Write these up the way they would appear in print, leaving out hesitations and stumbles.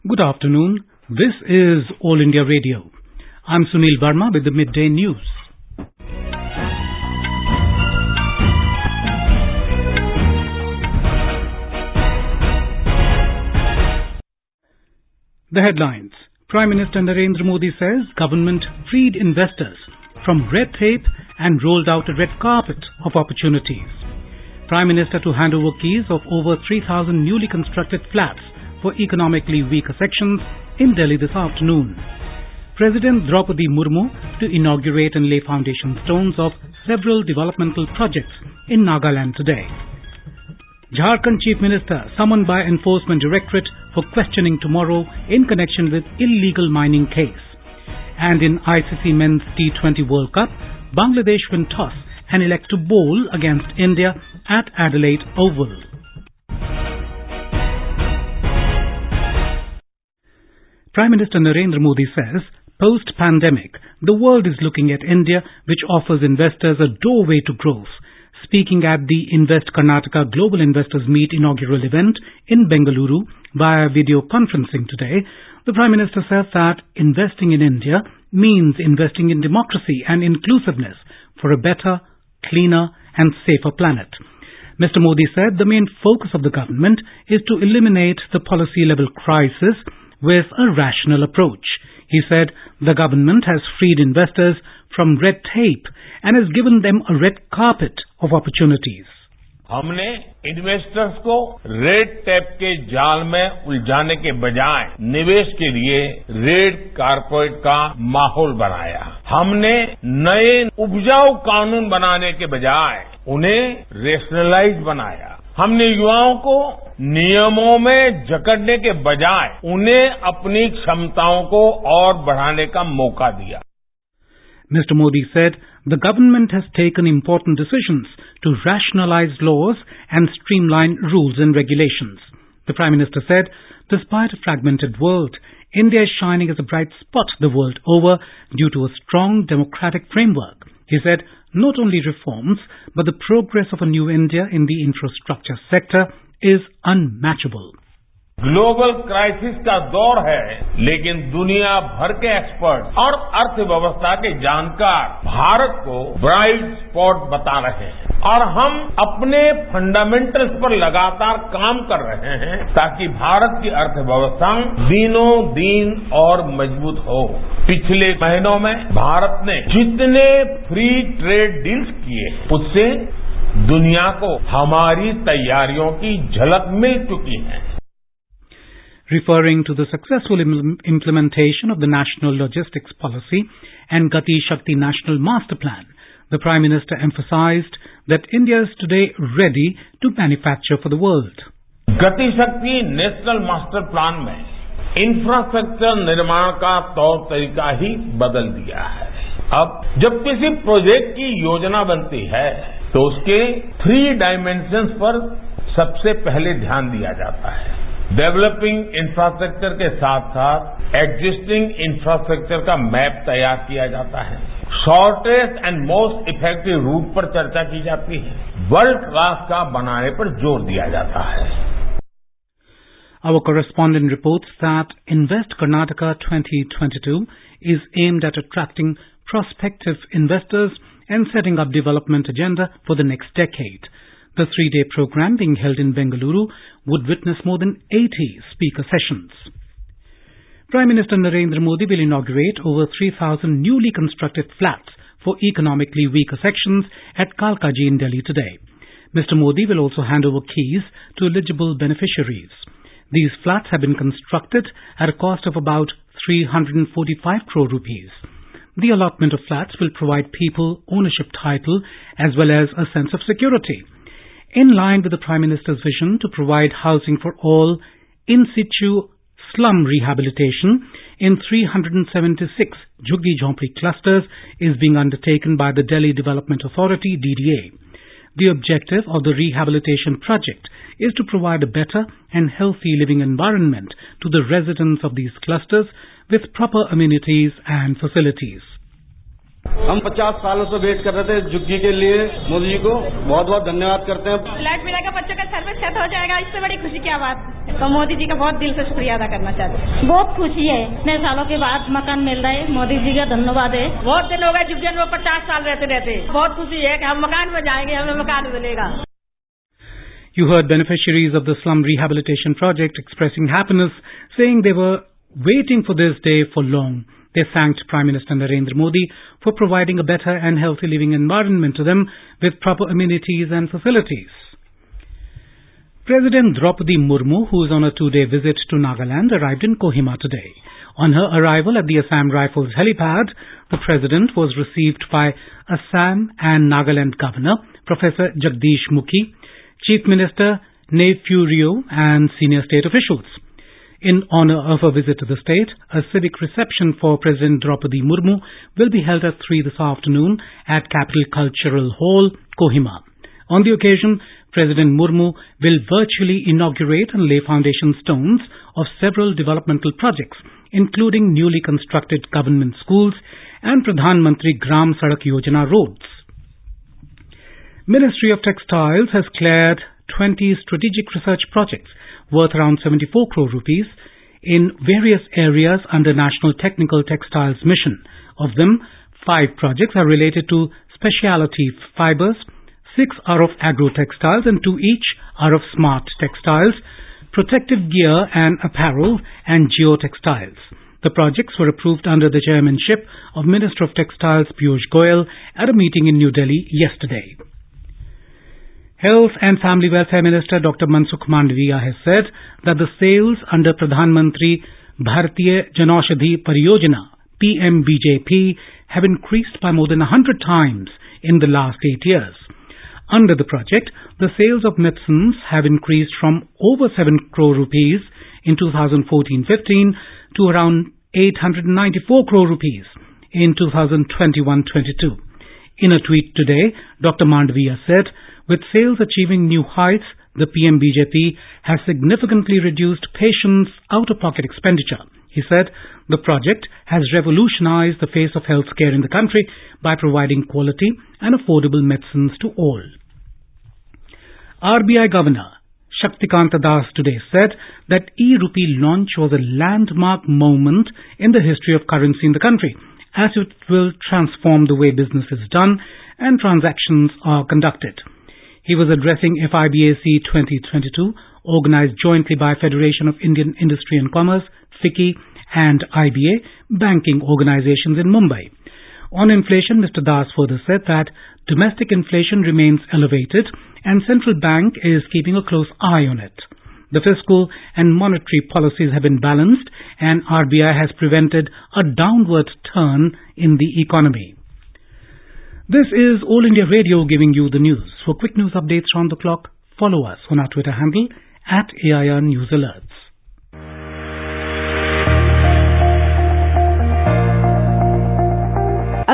Good afternoon. This is All India Radio. I'm Sunil Verma with the Midday News. The headlines. Prime Minister Narendra Modi says government freed investors from red tape and rolled out a red carpet of opportunities. Prime Minister to hand over keys of over 3,000 newly constructed flats for economically weaker sections in Delhi this afternoon. President Draupadi Murmu to inaugurate and lay foundation stones of several developmental projects in Nagaland today. Jharkhand Chief Minister summoned by Enforcement Directorate for questioning tomorrow in connection with illegal mining case. And in ICC Men's T20 World Cup, Bangladesh win toss and elect to bowl against India at Adelaide Oval. Prime Minister Narendra Modi says, post-pandemic, the world is looking at India, which offers investors a doorway to growth. Speaking at the Invest Karnataka Global Investors Meet inaugural event in Bengaluru via video conferencing today, the Prime Minister said that investing in India means investing in democracy and inclusiveness for a better, cleaner and safer planet. Mr. Modi said the main focus of the government is to eliminate the policy-level crisis with a rational approach. He said the government has freed investors from red tape and has given them a red carpet of opportunities. हमने investors को red tape के जाल में उलझाने के बजाय निवेश के लिए रेड कारपेट का माहौल बनाया। हमने नए उपजाऊ कानून बनाने के बजाय उन्हें रेशनलाइज बनाया। हमने युवाओं को नियमों में जकड़ने के बजाय उन्हें अपनी क्षमताओं को और बढ़ाने का मौका दिया। Mr. Modi said the government has taken important decisions to rationalize laws and streamline rules and regulations. The Prime Minister said, despite a fragmented world, India is shining as a bright spot the world over due to a strong democratic framework. He said, not only reforms, but the progress of a new India in the infrastructure sector is unmatchable. Global crisis का दौर है, लेकिन दुनिया भर के expert और अर्थव्यवस्था के जानकार भारत को ब्राइट स्पॉट बता रहे हैं और हम अपने फंडामेंटल्स पर लगातार काम कर रहे हैं ताकि भारत की अर्थव्यवस्था दिनों दिन और मजबूत हो। पिछले महीनों में भारत ने जितने फ्री ट्रेड डील्स किए उससे दुनिया को हमारी तैयारियों की झलक मिल चुकी है। Referring to the successful implementation of the National Logistics Policy and Gati Shakti National Master Plan, the Prime Minister emphasized that India is today ready to manufacture for the world. गति शक्ति नेशनल मास्टर प्लान में infrastructure निर्माण का तौर तरीका ही बदल दिया है। अब जब किसी प्रोजेक्ट की योजना बनती है तो उसके 3 डायमेंशंस पर सबसे पहले ध्यान दिया जाता है। डेवलपिंग इंफ्रास्ट्रक्चर के साथ साथ एग्जिस्टिंग इंफ्रास्ट्रक्चर का मैप तैयार किया जाता है। Shortest and most effective route पर चर्चा की जाती है। वर्ल्ड क्लास का बनाने पर जोर दिया जाता है। Our correspondent reports that Invest Karnataka 2022 is aimed at attracting prospective investors and setting up development agenda for the next decade. The 3-day program being held in Bengaluru would witness more than 80 speaker sessions. Prime Minister Narendra Modi will inaugurate over 3,000 newly constructed flats for economically weaker sections at Kalkaji in Delhi today. Mr. Modi will also hand over keys to eligible beneficiaries. These flats have been constructed at a cost of about 345 crore rupees. The allotment of flats will provide people ownership title as well as a sense of security. In line with the Prime Minister's vision to provide housing for all, in situ slum rehabilitation in 376 Jhuggi-Jhompri clusters is being undertaken by the Delhi Development Authority (DDA). The objective of the rehabilitation project is to provide a better and healthy living environment to the residents of these clusters with proper amenities and facilities. हम 50 सालों से wait कर रहे थे झुग्गी के लिए। मोदी जी को बहुत बहुत धन्यवाद करते हैं। फ्लैट मिलेगा, बच्चों का सर्विस अच्छा हो जाएगा, इससे बड़ी खुशी क्या बात है। तो मोदी जी का बहुत दिल से शुक्रिया अदा करना चाहते हैं। बहुत खुशी है, इतने सालों के बाद मकान मिल रहा है, मोदी जी का धन्यवाद है। बहुत दिन हो गए जुब्बन में 50 साल रहते बहुत खुशी है कि हम मकान में जाएंगे, हमें मकान मिलेगा। You heard beneficiaries of the slum rehabilitation project expressing happiness, saying they were waiting for this day for long. They thanked Prime Minister Narendra Modi for providing a better and healthy living environment to them with proper amenities and facilities. President Draupadi Murmu, who is on a 2-day visit to Nagaland, arrived in Kohima today. On her arrival at the Assam Rifles helipad, the President was received by Assam and Nagaland Governor, Professor Jagdish Mukhi, Chief Minister Nefurio and senior state officials. In honor of her visit to the state, a civic reception for President Draupadi Murmu will be held at 3 this afternoon at Capital Cultural Hall, Kohima. On the occasion, President Murmu will virtually inaugurate and lay foundation stones of several developmental projects, including newly constructed government schools and Pradhan Mantri Gram Sadak Yojana roads. Ministry of Textiles has cleared 20 strategic research projects worth around 74 crore rupees in various areas under National Technical Textiles Mission. Of them, 5 projects are related to specialty fibers, 6 are of agro-textiles and 2 each are of smart textiles, protective gear and apparel and geotextiles. The projects were approved under the chairmanship of Minister of Textiles Piyush Goyal at a meeting in New Delhi yesterday. Health and Family Welfare Minister Dr. Mansukh Mandavia has said that the sales under Pradhan Mantri Bharatiya Janaushadhi Pariyojana (PMBJP) have increased by more than 100 times in the last 8 years. Under the project, the sales of medicines have increased from over 7 crore rupees in 2014-15 to around 894 crore rupees in 2021-22. In a tweet today, Dr. Mandavia said, with sales achieving new heights, the PMBJP has significantly reduced patients' out-of-pocket expenditure. He said the project has revolutionized the face of healthcare in the country by providing quality and affordable medicines to all. RBI Governor Shaktikanta Das today said that e-rupee launch was a landmark moment in the history of currency in the country, as it will transform the way business is done and transactions are conducted. He was addressing FIBAC 2022, organized jointly by Federation of Indian Industry and Commerce, FICCI, and IBA, banking organizations in Mumbai. On inflation, Mr. Das further said that domestic inflation remains elevated and central bank is keeping a close eye on it. The fiscal and monetary policies have been balanced and RBI has prevented a downward turn in the economy. This is All India Radio giving you the news. For quick news updates round the clock, follow us on our Twitter handle @AIR News Alerts.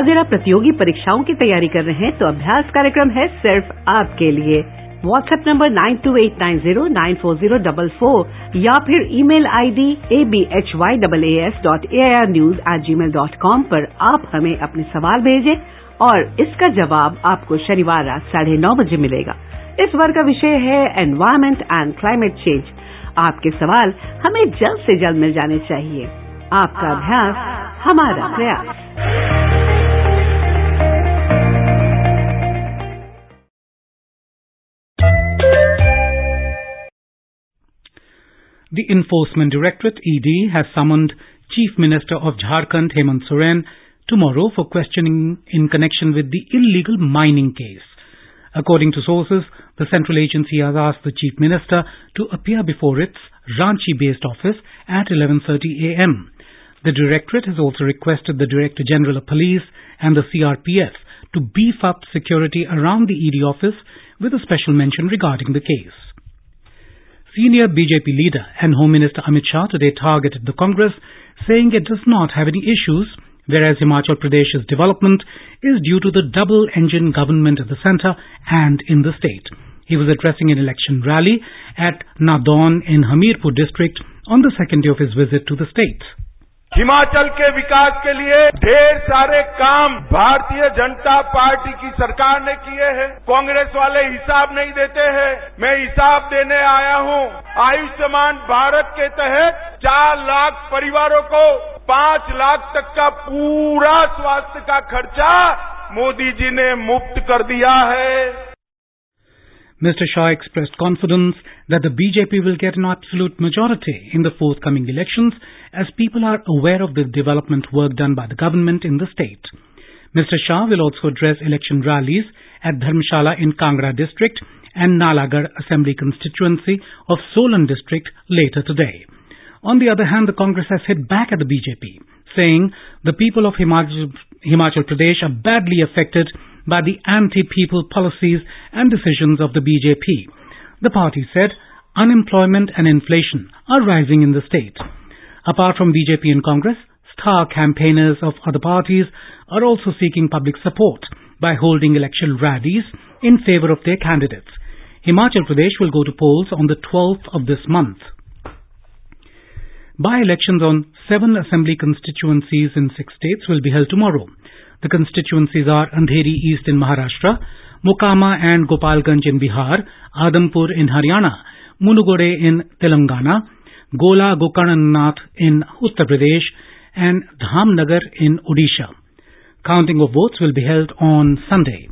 अगर आप प्रतियोगी परीक्षाओं की तैयारी कर रहे हैं तो अभ्यास कार्यक्रम है सिर्फ आपके लिए। व्हाट्सएप नंबर 9289094044 या फिर ईमेल आईडी abhyas.airnews@gmail.com पर आप हमें अपने सवाल भेजें और इसका जवाब आपको शनिवार रात 9:30 बजे मिलेगा। इस बार का विषय है एनवायरमेंट एंड क्लाइमेट चेंज। आपके सवाल हमें जल्द से जल्द मिल जाने चाहिए। आपका अभ्यास हमारा प्रयास। The Enforcement Directorate, ED, has summoned Chief Minister of Jharkhand, Hemant Soren, tomorrow for questioning in connection with the illegal mining case. According to sources, the central agency has asked the Chief Minister to appear before its Ranchi-based office at 11:30 a.m. The Directorate has also requested the Director General of Police and the CRPF to beef up security around the ED office with a special mention regarding the case. Senior BJP leader and Home Minister Amit Shah today targeted the Congress, saying it does not have any issues, whereas Himachal Pradesh's development is due to the double-engine government at the centre and in the state. He was addressing an election rally at Nadaun in Hamirpur district on the second day of his visit to the state. Himachal के विकास के लिए ढेर सारे काम Bharatiya Janata party की सरकार ने किए हैं। कांग्रेस वाले हिसाब नहीं देते हैं, मैं हिसाब देने आया हूं। आयुष्मान भारत के तहत 4 लाख परिवारों को 5 लाख तक का पूरा स्वास्थ्य का खर्चा मोदी जी ने मुफ्त कर दिया है। Mr. Shah expressed confidence that the BJP will get an absolute majority in the forthcoming elections as people are aware of the development work done by the government in the state. Mr. Shah will also address election rallies at Dharmshala in Kangra district and Nalagarh Assembly constituency of Solan district later today. On the other hand, the Congress has hit back at the BJP, saying the people of Himachal Pradesh are badly affected by the anti-people policies and decisions of the BJP. The party said unemployment and inflation are rising in the state. Apart from BJP and Congress, star campaigners of other parties are also seeking public support by holding election rallies in favor of their candidates. Himachal Pradesh will go to polls on the 12th of this month. By-elections on 7 assembly constituencies in 6 states will be held tomorrow. The constituencies are Andheri East in Maharashtra, Mokama and Gopalganj in Bihar, Adampur in Haryana, Munugode in Telangana, Gola Gokarnanath in Uttar Pradesh and Dhamnagar in Odisha. Counting of votes will be held on Sunday.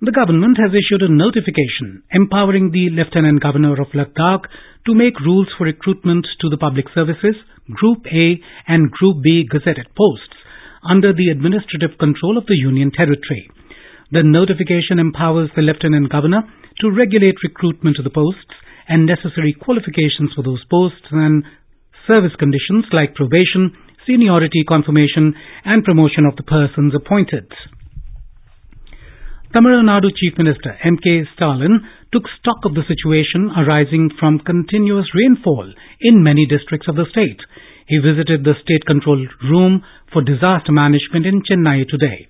The government has issued a notification empowering the Lieutenant Governor of Ladakh to make rules for recruitment to the public services, Group A and Group B gazetted posts under the administrative control of the Union Territory. The notification empowers the Lieutenant Governor to regulate recruitment to the posts and necessary qualifications for those posts and service conditions like probation, seniority confirmation and promotion of the persons appointed. Tamil Nadu Chief Minister M.K. Stalin took stock of the situation arising from continuous rainfall in many districts of the state. He visited the State Control Room for Disaster Management in Chennai today.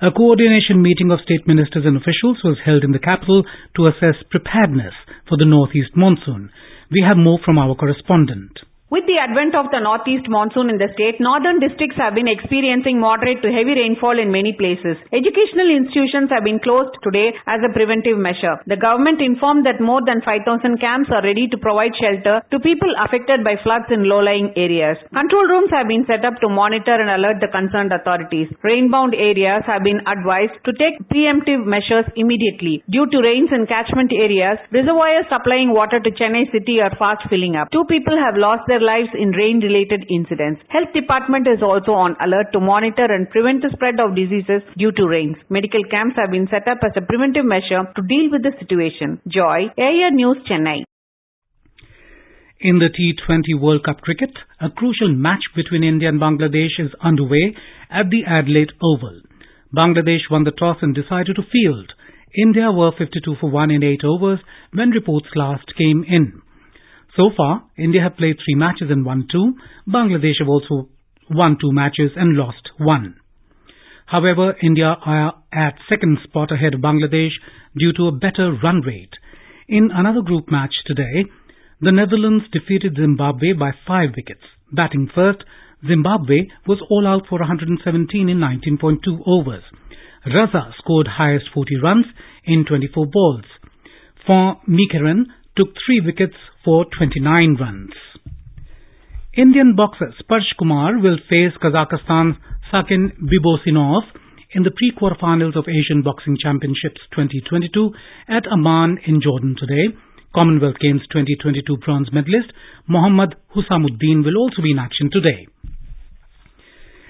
A coordination meeting of state ministers and officials was held in the capital to assess preparedness for the northeast monsoon. We have more from our correspondent. With the advent of the northeast monsoon in the state, northern districts have been experiencing moderate to heavy rainfall in many places. Educational institutions have been closed today as a preventive measure. The government informed that more than 5,000 camps are ready to provide shelter to people affected by floods in low-lying areas. Control rooms have been set up to monitor and alert the concerned authorities. Rain-bound areas have been advised to take preemptive measures immediately. Due to rains in catchment areas, reservoirs supplying water to Chennai city are fast filling up. 2 people have lost their lives in rain-related incidents. Health Department is also on alert to monitor and prevent the spread of diseases due to rains. Medical camps have been set up as a preventive measure to deal with the situation. Joy, AIR News, Chennai. In the T20 World Cup cricket, a crucial match between India and Bangladesh is underway at the Adelaide Oval. Bangladesh won the toss and decided to field. India were 52 for 1 in 8 overs when reports last came in. So far, India have played 3 matches and won 2. Bangladesh have also won 2 matches and lost 1. However, India are at second spot ahead of Bangladesh due to a better run rate. In another group match today, the Netherlands defeated Zimbabwe by 5 wickets. Batting first, Zimbabwe was all out for 117 in 19.2 overs. Raza scored highest 40 runs in 24 balls. For Mekeren took 3 wickets for 29 runs. Indian boxer Sparsh Kumar will face Kazakhstan's Sakin Bibosinov in the pre-quarterfinals of Asian Boxing Championships 2022 at Amman in Jordan today. Commonwealth Games 2022 bronze medalist Mohammad Husamuddin will also be in action today.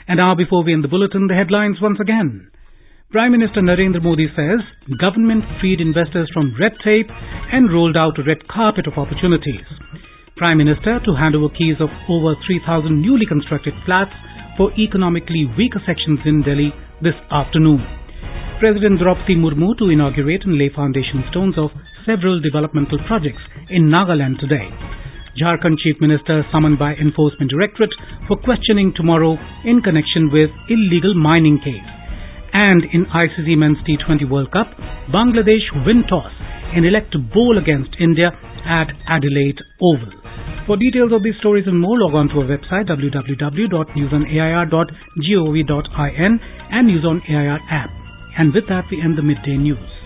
And now, before we end the bulletin, the headlines once again. Prime Minister Narendra Modi says government freed investors from red tape and rolled out a red carpet of opportunities. Prime Minister to hand over keys of over 3,000 newly constructed flats for economically weaker sections in Delhi this afternoon. President Draupadi Murmu to inaugurate and lay foundation stones of several developmental projects in Nagaland today. Jharkhand Chief Minister summoned by Enforcement Directorate for questioning tomorrow in connection with illegal mining case. And in ICC Men's T20 World Cup, Bangladesh win toss and elect to bowl against India at Adelaide Oval. For details of these stories and more, log on to our website www.newsonair.gov.in and News on AIR app. And with that, we end the midday news.